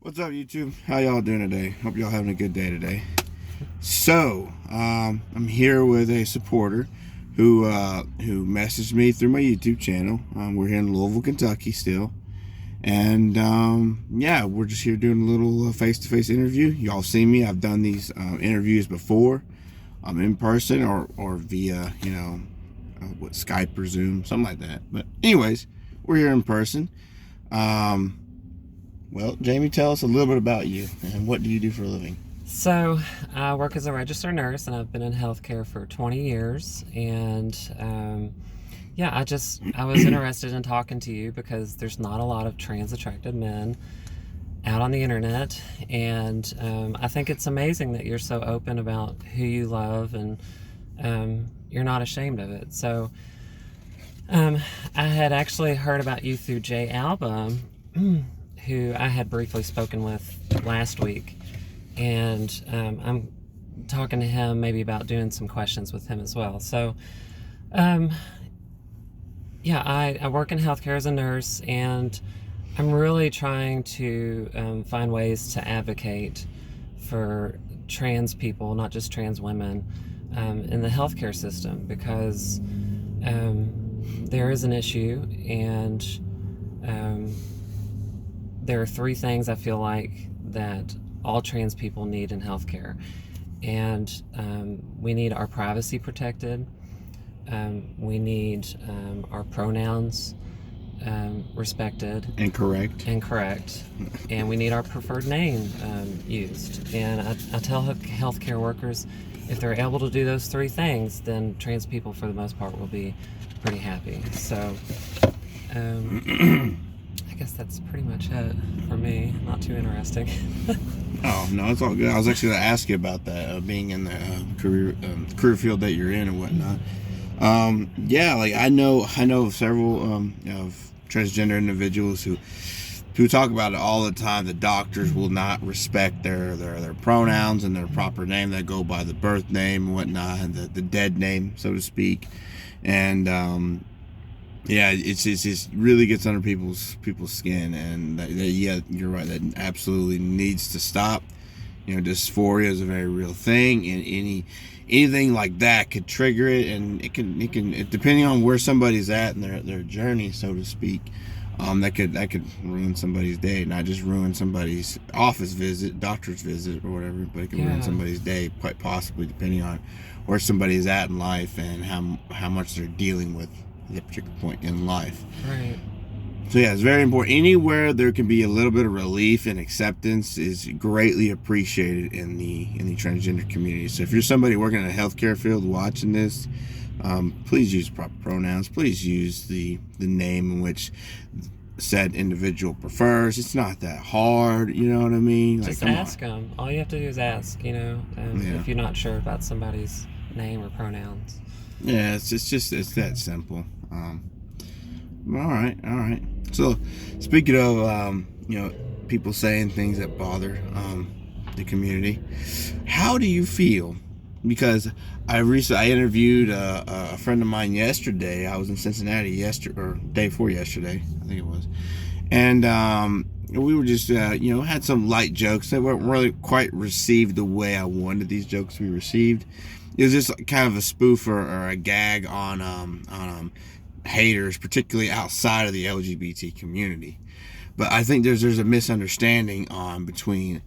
What's up, YouTube? How y'all doing today? Hope y'all having a good day today. So, I'm here with a supporter who messaged me through my YouTube channel. We're here in Louisville, Kentucky still. And yeah, we're just here doing a little face-to-face interview. Y'all seen me. I've done these interviews before, in person or via, Skype or Zoom, something like that. But anyways, we're here in person. Well, Jamie, tell us a little bit about you and what do you do for a living? So, I work as a registered nurse, and I've been in healthcare for 20 years. And yeah, I was interested in talking to you because there's not a lot of trans attracted men out on the internet, and I think it's amazing that you're so open about who you love, and you're not ashamed of it. So, I had actually heard about you through Jay Album, who I had briefly spoken with last week. And I'm talking to him maybe about doing some questions with him as well. So, yeah, I work in healthcare as a nurse, and I'm really trying to find ways to advocate for trans people, not just trans women, in the healthcare system, because there is an issue, and there are three things I feel like that all trans people need in healthcare. And we need our privacy protected. We need our pronouns respected And correct. and correct. And we need our preferred name used. And I tell healthcare workers, if they're able to do those three things, then trans people, for the most part, will be pretty happy. So, I guess that's pretty much it for me. Not too interesting. Oh, no, it's all good. I was actually going to ask you about that, being in the career field that you're in and whatnot. Yeah, like I know of several of transgender individuals who talk about it all the time. The doctors will not respect their pronouns and their proper name that go by the birth name and whatnot, and the dead name, so to speak. And yeah, it just really gets under people's skin, and yeah, you're right. That absolutely needs to stop. Dysphoria is a very real thing, and anything like that could trigger it, and it can depending on where somebody's at in their journey, so to speak. That could ruin somebody's day, not just ruin somebody's office visit, doctor's visit, or whatever, but it can ruin somebody's day, quite possibly, depending on where somebody's at in life and how much they're dealing with at that particular point in life. Right. So yeah, it's very important. Anywhere there can be a little bit of relief and acceptance is greatly appreciated in the transgender community. So if you're somebody working in a healthcare field watching this, please use proper pronouns. Please use the name in which said individual prefers. It's not that hard, you know what I mean? Just ask them. All you have to do is ask, if you're not sure about somebody's name or pronouns. Yeah, it's that simple. All right. So, speaking of people saying things that bother the community, how do you feel? Because I interviewed a friend of mine yesterday. I was in Cincinnati day before yesterday, I think it was, and we were just had some light jokes that weren't really quite received the way I wanted these jokes to be received. It was just kind of a spoof or a gag on haters, particularly outside of the LGBT community. But I think there's a misunderstanding between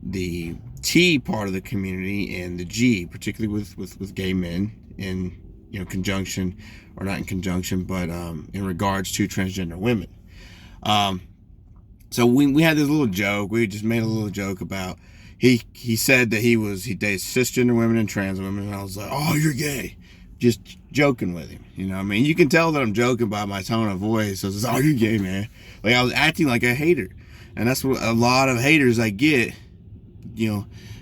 the T part of the community and the G, particularly with gay men in conjunction, or not in conjunction, but in regards to transgender women. So we had this little joke. We just made a little joke about he said that he dates cisgender women and trans women, and I was like, oh, you're gay. Just joking with him, I mean, you can tell that I'm joking by my tone of voice. So it's, oh, you're gay, man. Like, I was acting like a hater, and that's what a lot of haters I get,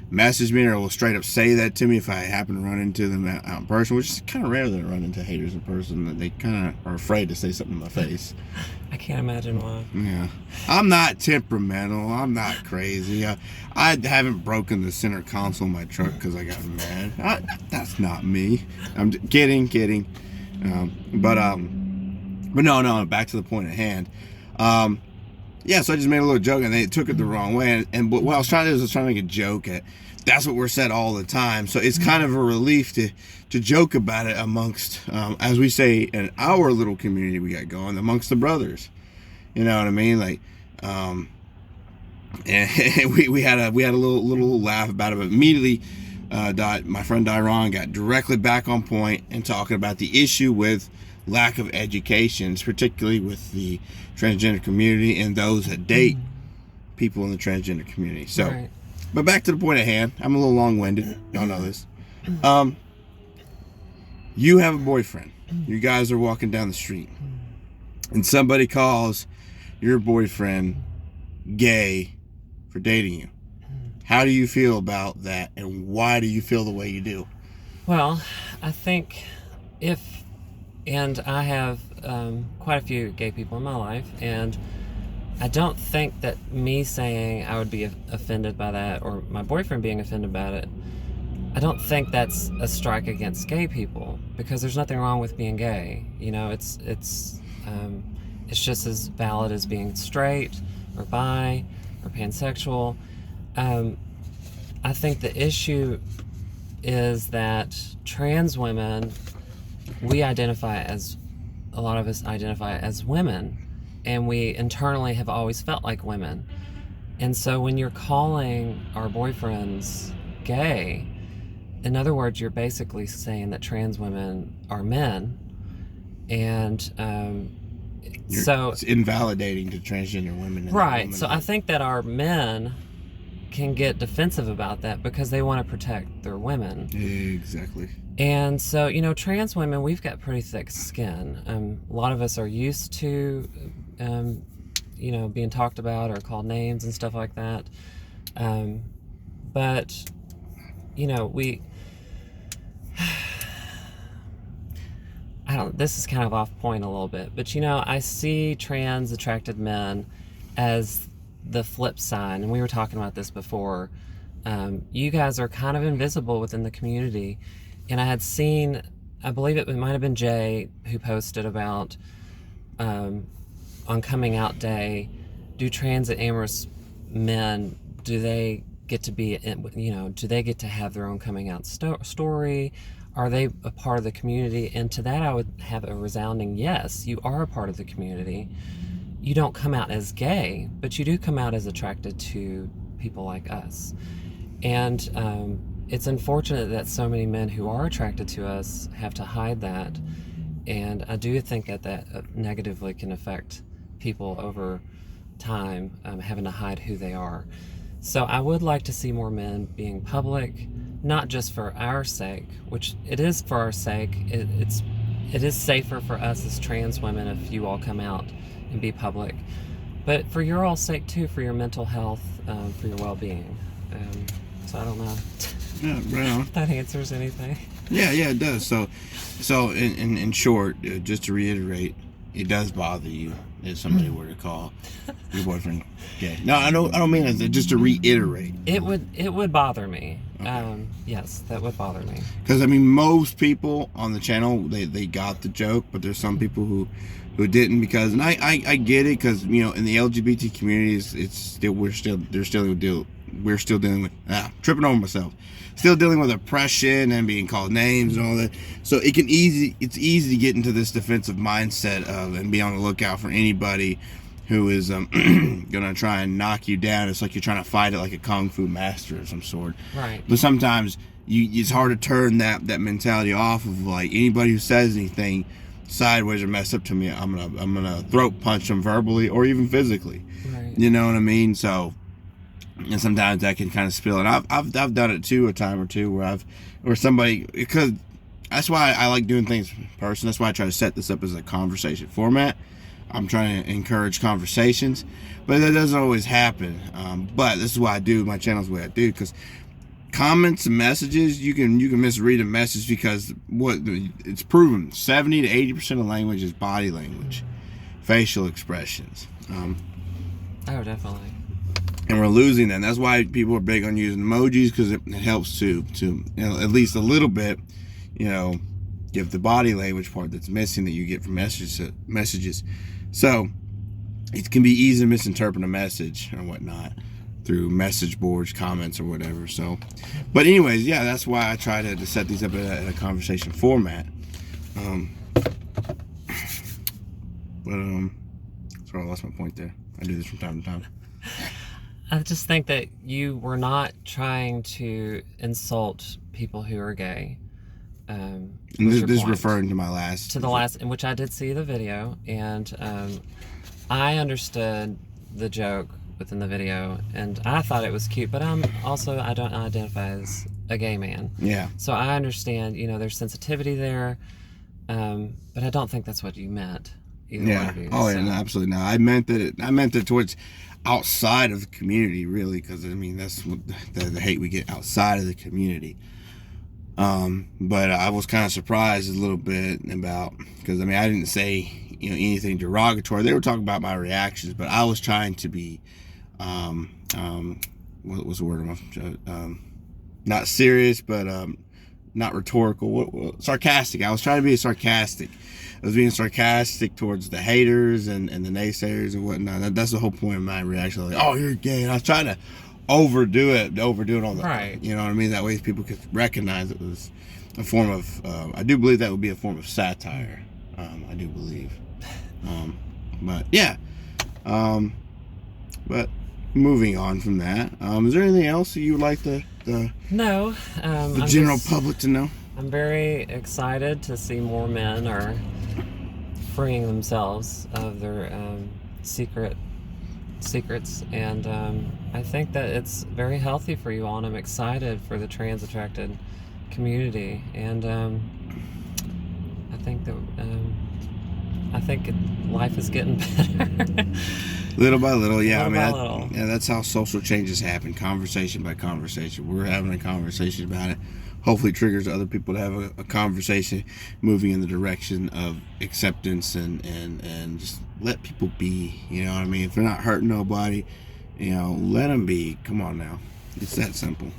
message me or will straight up say that to me if I happen to run into them out in person, which is kind of rare that I run into haters in person, that they kind of are afraid to say something in my face. I can't imagine why. Yeah. I'm not temperamental. I'm not crazy. I haven't broken the center console of my truck because I got mad. That's not me. I'm kidding. But no, back to the point at hand. yeah, so I just made a little joke, and they took it the wrong way. And what I was trying to do is I was trying to make a joke at. That's what we're said all the time. So it's kind of a relief to joke about it amongst, as we say in our little community we got going, amongst the brothers. You know what I mean? Like, and we had a little laugh about it, but immediately, my friend Dyron got directly back on point and talking about the issue with lack of education, particularly with the transgender community and those that date people in the transgender community. So, Right. but back to the point at hand. I'm a little long-winded. Y'all know this. You have a boyfriend. You guys are walking down the street, and somebody calls your boyfriend gay for dating you. How do you feel about that, and why do you feel the way you do? Well, I think and I have quite a few gay people in my life, and I don't think that me saying I would be offended by that, or my boyfriend being offended by it, I don't think that's a strike against gay people, because there's nothing wrong with being gay. You know, it's just as valid as being straight or bi or pansexual. I think the issue is that trans women, a lot of us identify as women, and we internally have always felt like women. And so when you're calling our boyfriends gay, in other words, you're basically saying that trans women are men. And so it's invalidating to transgender women. Right. So I think that our men can get defensive about that because they want to protect their women. Exactly. And so, you know, trans women, we've got pretty thick skin. A lot of us are used to, you know, being talked about or called names and stuff like that. But, you know, this is kind of off point a little bit, but, you know, I see trans attracted men as the flip side, and we were talking about this before. You guys are kind of invisible within the community. And I had seen, I believe it might have been Jay who posted about on coming out day, do trans and amorous men, do they get to be, you know, do they get to have their own coming out story? Are they a part of the community? And to that I would have a resounding yes. You are a part of the community. You don't come out as gay, but you do come out as attracted to people like us. And it's unfortunate that so many men who are attracted to us have to hide that. And I do think that negatively can affect people over time, having to hide who they are. So I would like to see more men being public, not just for our sake, which it is for our sake. It is safer for us as trans women if you all come out and be public, but for your all sake too, for your mental health, for your well-being. So I don't know. Yeah, right on. If that answers anything. Yeah, it does. So in short, just to reiterate, it does bother you if somebody were to call your boyfriend gay. No, I don't mean it. Just to reiterate. It would bother me. Okay. Yes, that would bother me. Because I mean, most people on the channel they got the joke, but there's some people who didn't, because, and I get it, because, you know, in the LGBT communities, we're still dealing with tripping over myself. Still dealing with oppression and being called names and all that. So it's easy to get into this defensive mindset of and be on the lookout for anybody who is gonna try and knock you down. It's like you're trying to fight it like a kung fu master of some sort. Right. But sometimes it's hard to turn that mentality off of, like, anybody who says anything sideways or messed up to me, I'm gonna throat punch them verbally or even physically. Right. You know what I mean? So. And sometimes that can kind of spill, and I've done it too, a time or two, where somebody, because that's why I like doing things in person. That's why I try to set this up as a conversation format. I'm trying to encourage conversations, but that doesn't always happen. But this is why I do my channel's the way I do, because comments and messages, you can misread a message, because it's proven 70 to 80% of language is body language, facial expressions. Oh, definitely. And we're losing that. That's why people are big on using emojis, because it helps to you know, at least a little bit, you know, give the body language part that's missing that you get from messages. So it can be easy to misinterpret a message or whatnot through message boards, comments, or whatever. So, but anyways, yeah, that's why I try to set these up in a conversation format. Sorry, I lost my point there. I do this from time to time. I just think that you were not trying to insult people who are gay. And this is referring to my last... To the last, in which I did see the video, and I understood the joke within the video, and I thought it was cute, but I don't identify as a gay man. Yeah. So I understand, there's sensitivity there, but I don't think that's what you meant. Yeah. Oh, yeah, no, absolutely not. I meant it towards outside of the community, really, because I mean that's what the hate we get outside of the community. But I was kind of surprised a little bit about, because I mean I didn't say anything derogatory. They were talking about my reactions, but I was trying to be what was the word? Not serious, but not rhetorical. Sarcastic. I was trying to be sarcastic. I was being sarcastic towards the haters and the naysayers and whatnot. That's the whole point of my reaction. Like, oh, you're gay. And I was trying to overdo it all the right. You know what I mean? That way people could recognize it was a form of, I do believe that would be a form of satire. I do believe. But yeah. But moving on from that, is there anything else that you would like the general public to know? I'm very excited to see more men are freeing themselves of their secrets, and I think that it's very healthy for you all, and I'm excited for the trans attracted community, and I think life is getting better. Little by little, yeah. Little. Yeah, that's how social changes happen, conversation by conversation. We're having a conversation about it. Hopefully triggers other people to have a conversation moving in the direction of acceptance and just let people be. You know what I mean? If they're not hurting nobody, let them be. Come on now. It's that simple,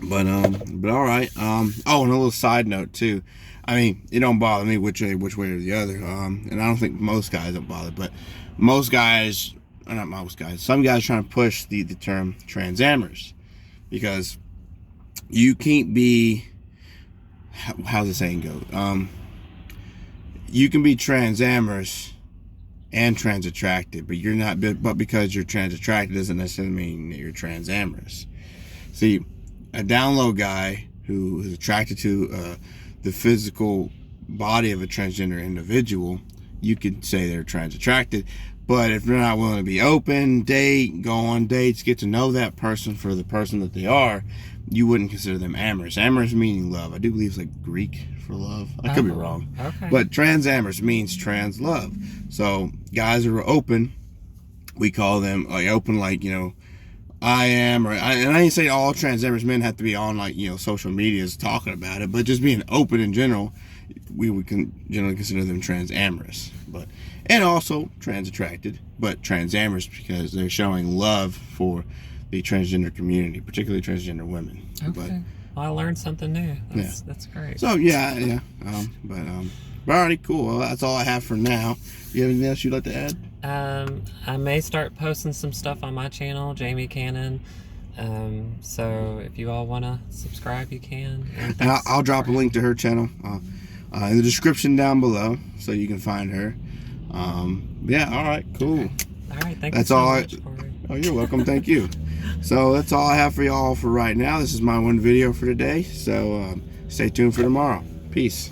But all right. And a little side note too. I mean, it don't bother me which way or the other. And I don't think most guys don't bother, but most guys, or not most guys, some guys trying to push the term transamorous, because you can't be, how's the saying go? You can be transamorous and trans attracted, but you're not. But because you're trans attracted doesn't necessarily mean that you're transamorous. See, a down low guy who is attracted to the physical body of a transgender individual, you could say they're trans attracted. But if they're not willing to be open, date, go on dates, get to know that person for the person that they are, you wouldn't consider them amorous. Amorous meaning love. I do believe it's like Greek for love. I could be wrong. Okay. But transamorous means trans love. So guys who are open, we call them like open, like, I am, and I ain't say all transamorous men have to be on like, social medias talking about it, but just being open in general, we would generally consider them transamorous. And also trans attracted, but transamorous because they're showing love for the transgender community, particularly transgender women. Okay. Well, I learned something new. That's great. So yeah. Alrighty, cool. Well, that's all I have for now. You have anything else you'd like to add? I may start posting some stuff on my channel, Jamie Cannon. So if you all want to subscribe, you can. And I'll drop a link to her channel in the description down below, so you can find her. Yeah. All right. Cool. Okay. All right. Thank that's you so all much, Corey. Oh, you're welcome. Thank you. So that's all I have for y'all for right now. This is my one video for today. So stay tuned for tomorrow. Peace.